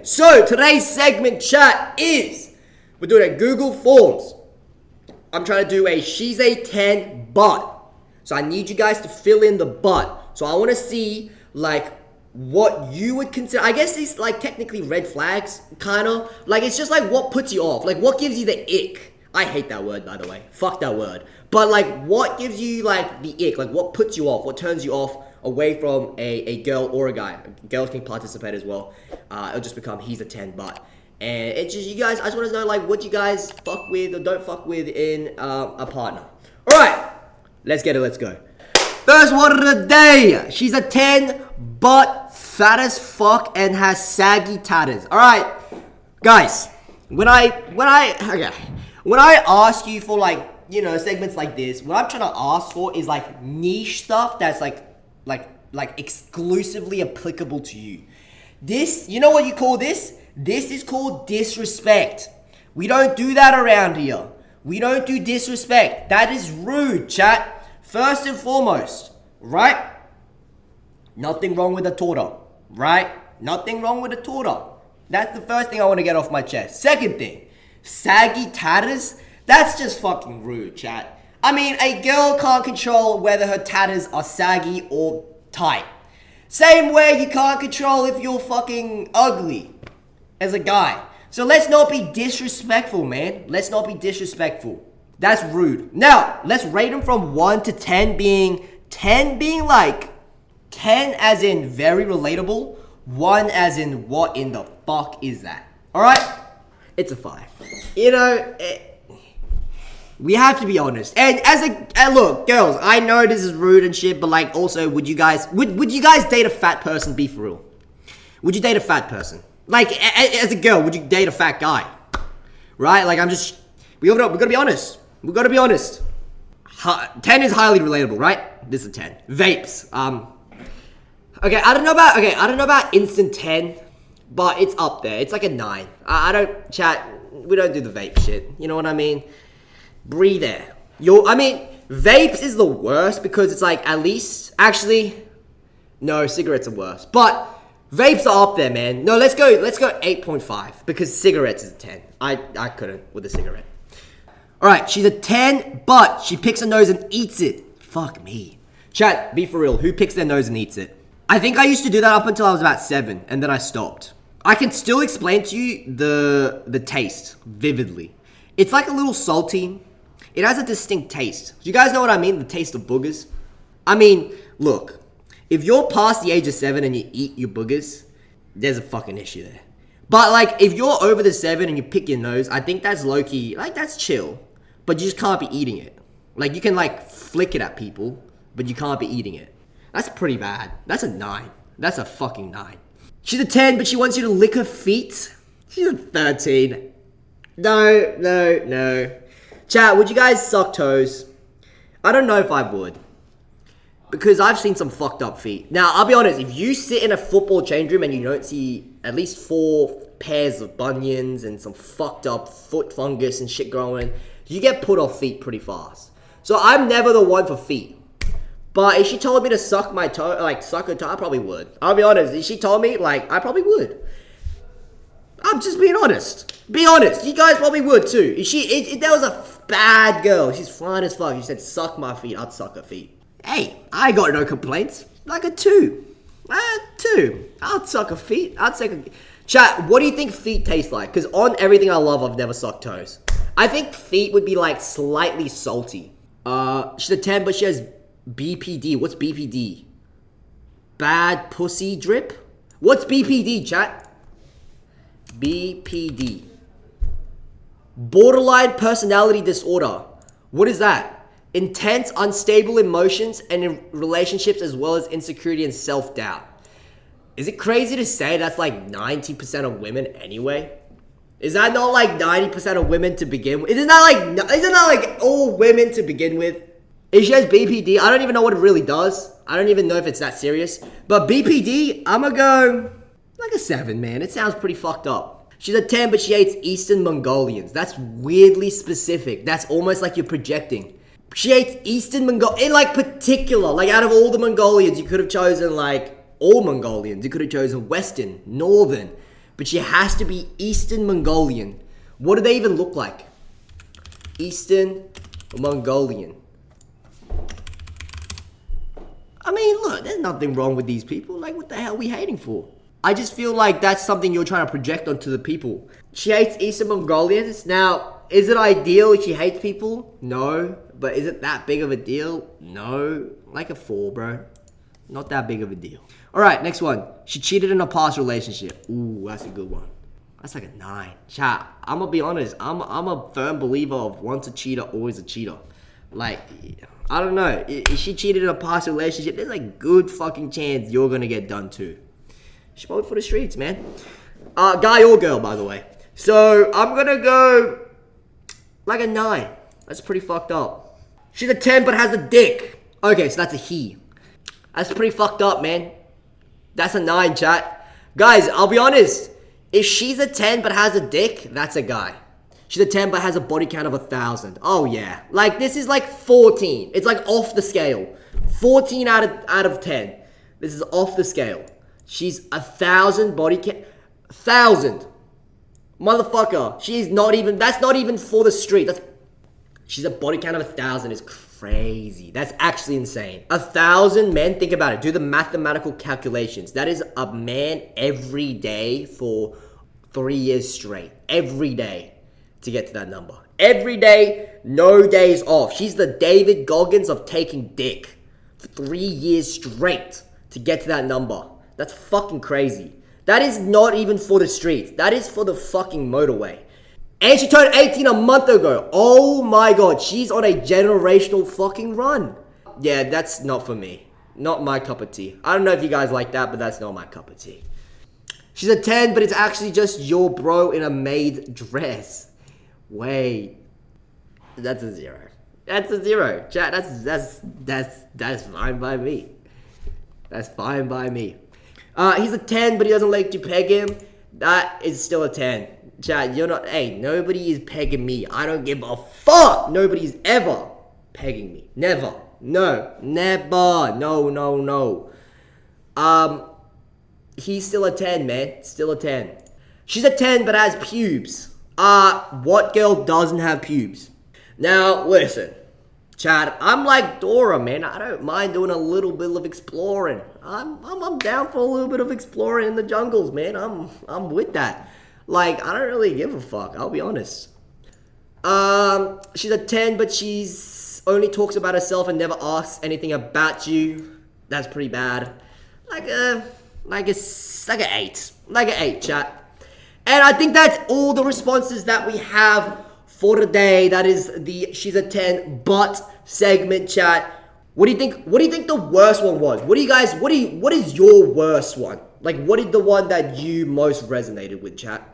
So today's segment, chat, is we're doing a Google Forms. I'm trying to do a she's a 10 but. So I need you guys to fill in the but. So I want to see like what you would consider. I guess these like technically red flags, kind of. Like it's just like what puts you off. Like what gives you the ick. I hate that word, by the way. Fuck that word. But like what gives you like the ick. Like what puts you off. What turns you off away from a girl or a guy. Girls can participate as well. It'll just become he's a 10 but. And it's just you guys, I just want to know like what you guys fuck with or don't fuck with in a partner. Alright, let's get it, let's go. First one of the day. She's a 10 but fat as fuck and has saggy tatters. Alright, guys, when I ask you for like, you know, segments like this, what I'm trying to ask for is like niche stuff that's like exclusively applicable to you. This, you know what you call this? This is called disrespect. We don't do that around here. We don't do disrespect. That is rude, chat. First and foremost, right? Nothing wrong with a torta, right? Nothing wrong with a torta. That's the first thing I want to get off my chest. Second thing, saggy tatters? That's just fucking rude, chat. I mean, a girl can't control whether her tatters are saggy or tight. Same way you can't control if you're fucking ugly as a guy. So let's not be disrespectful, man. Let's not be disrespectful. That's rude. Now, let's rate them from 1 to 10 being 10 being like 10 as in very relatable, 1 as in what in the fuck is that? Alright? It's a 5. You know, we have to be honest. And look, girls, I know this is rude and shit, but like also would you guys date a fat person, be for real? Would you date a fat person? Like, as a girl, would you date a fat guy? Right? Like, we gotta be honest. We gotta be honest. 10 is highly relatable, right? This is a 10. Vapes. Okay, I don't know about instant 10, but it's up there. It's like a 9. I don't, chat, we don't do the vape shit. You know what I mean? Breathe there. Vapes is the worst because it's like, at least, actually, no, cigarettes are worse. But vapes are up there, man. No, let's go 8.5 because cigarettes is a 10. I couldn't with a cigarette. Alright, she's a 10, but she picks her nose and eats it. Fuck me. Chat, be for real. Who picks their nose and eats it? I think I used to do that up until I was about 7, and then I stopped. I can still explain to you the taste vividly. It's like a little salty. It has a distinct taste. Do you guys know what I mean? The taste of boogers. I mean, look. If you're past the age of 7 and you eat your boogers, there's a fucking issue there. But like, if you're over the 7 and you pick your nose, I think that's low-key, like that's chill. But you just can't be eating it. Like, you can like flick it at people, but you can't be eating it. That's pretty bad. That's a 9. That's a fucking 9. She's a 10, but she wants you to lick her feet. She's a 13. No. Chat, would you guys suck toes? I don't know if I would. Because I've seen some fucked up feet. Now, I'll be honest, if you sit in a football change room and you don't see at least 4 pairs of bunions and some fucked up foot fungus and shit growing, you get put off feet pretty fast. So I'm never the one for feet. But if she told me to suck my toe, like suck her toe, I probably would. I'll be honest, if she told me, like, I probably would. I'm just being honest. Be honest, you guys probably would too. If there was a bad girl, she's fine as fuck, she said suck my feet, I'd suck her feet. Hey, I got no complaints. Like a 2. 2. I'll suck a feet. I'd suck a... Chat, what do you think feet taste like? Because on everything I love, I've never sucked toes. I think feet would be like slightly salty. She's a 10, but she has BPD. What's BPD? Bad pussy drip? What's BPD, chat? BPD. Borderline personality disorder. What is that? Intense, unstable emotions and in relationships as well as insecurity and self-doubt. Is it crazy to say that's like 90% of women anyway? Is that not like 90% of women to begin with? Isn't that like all women to begin with? If she has BPD, I don't even know what it really does. I don't even know if it's that serious. But BPD, I'm gonna go like a 7, man. It sounds pretty fucked up. She's a 10, but she hates Eastern Mongolians. That's weirdly specific. That's almost like you're projecting. She hates Eastern Mongolians, in like particular, like out of all the Mongolians, you could have chosen like all Mongolians. You could have chosen Western, Northern, but she has to be Eastern Mongolian. What do they even look like? Eastern Mongolian. I mean, look, there's nothing wrong with these people. Like, what the hell are we hating for? I just feel like that's something you're trying to project onto the people. She hates Eastern Mongolians. Now, is it ideal if she hates people? No. But is it that big of a deal? No. Like a 4, bro. Not that big of a deal. Alright, next one. She cheated in a past relationship. Ooh, that's a good one. That's like a 9. Chat, I'm gonna be honest. I'm a firm believer of once a cheater, always a cheater. Like, I don't know. If she cheated in a past relationship, there's a good fucking chance you're gonna get done too. She voted for the streets, man. Guy or girl, by the way. So, I'm gonna go like a 9. That's pretty fucked up. She's a 10 but has a dick. Okay, so that's a he. That's pretty fucked up, man. That's a 9, chat. Guys, I'll be honest. If she's a 10 but has a dick, that's a guy. She's a 10 but has a body count of 1,000. Oh, yeah. Like, this is like 14. It's like off the scale. 14 out of 10. This is off the scale. She's 1,000 body count. 1,000. Motherfucker. She's not even... That's not even for the street. She's a body count of 1,000 is crazy. That's actually insane. 1,000 men, think about it. Do the mathematical calculations. That is a man every day for 3 years straight. Every day to get to that number. Every day, no days off. She's the David Goggins of taking dick for 3 years straight to get to that number. That's fucking crazy. That is not even for the streets. That is for the fucking motorway. And she turned 18 a month ago. Oh my god, she's on a generational fucking run. Yeah, that's not for me. Not my cup of tea. I don't know if you guys like that, but that's not my cup of tea. She's a 10, but it's actually just your bro in a maid dress. Wait. That's a 0. That's a 0. Chat, that's fine by me. That's fine by me. He's a 10, but he doesn't like to peg him. That is still a 10. Chat, you're not... Hey, nobody is pegging me. I don't give a fuck. Nobody's ever pegging me. Never. No. Never. No. He's still a 10, man. Still a 10. She's a 10, but has pubes. What girl doesn't have pubes? Now, listen. Chat, I'm like Dora, man. I don't mind doing a little bit of exploring. I'm down for a little bit of exploring in the jungles, man. I'm with that. Like, I don't really give a fuck, I'll be honest. She's a 10, but she's only talks about herself and never asks anything about you. That's pretty bad. Like an 8. Like an 8, chat. And I think that's all the responses that we have for today. That is the She's a 10 but segment, chat. What do you think? What do you think the worst one was? What is your worst one? Like, what is the one that you most resonated with, chat?